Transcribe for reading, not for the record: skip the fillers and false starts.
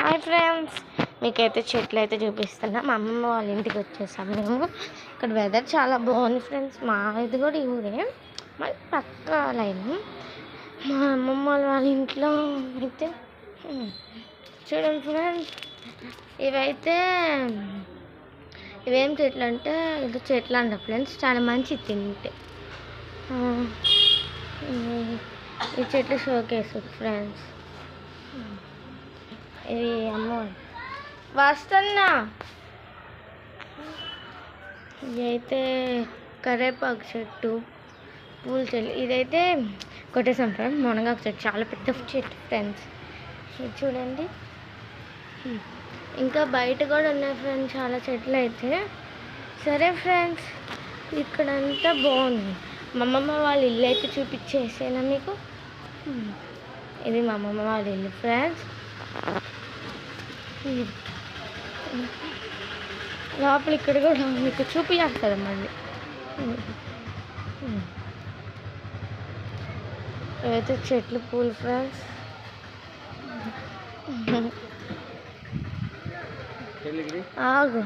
Hi friends, మీకైతే చెట్లు అయితే చూపిస్తున్నా. మా అమ్మమ్మ వాళ్ళ ఇంటికి వచ్చేసాం మేము. ఇక్కడ వెదర్ చాలా బాగుంది ఫ్రెండ్స్. మా ఇది కూడా ఈ ఊరే, మరి పక్క లైన్. మా అమ్మమ్మ వాళ్ళ ఇంట్లో అయితే చూడండి ఫ్రెండ్స్, ఇవేం చెట్లు అంటే ఇది చెట్లు అంట ఫ్రెండ్స్. చాలా మంచి తింటే ఈ చెట్లు షోకేస్ ఫ్రెండ్స్. ఇది అమ్మ వస్తున్నా. ఇదైతే కరేపాకు చెట్టు, పూల చెట్టు. ఇదైతే కొట్టేసాం ఫ్రెండ్స్. మునగాకు చెట్టు చాలా పెద్ద చెట్టు ఫ్రెండ్స్. ఇది చూడండి. ఇంకా బయట కూడా ఉన్నాయి ఫ్రెండ్స్ చాలా చెట్లు అయితే. సరే ఫ్రెండ్స్, ఇక్కడంతా బాగుంది. మా అమ్మమ్మ వాళ్ళ ఇల్లు అయితే చూపించేసేనా మీకు. ఇది మా అమ్మమ్మ వాళ్ళ ఇల్లు ఫ్రెండ్స్. లోపల ఇక్కడ కూడా మీకు చూపించాలి మళ్ళీ. ఇవైతే చెట్లు, పూలు ఫ్రెండ్స్. ఆగు.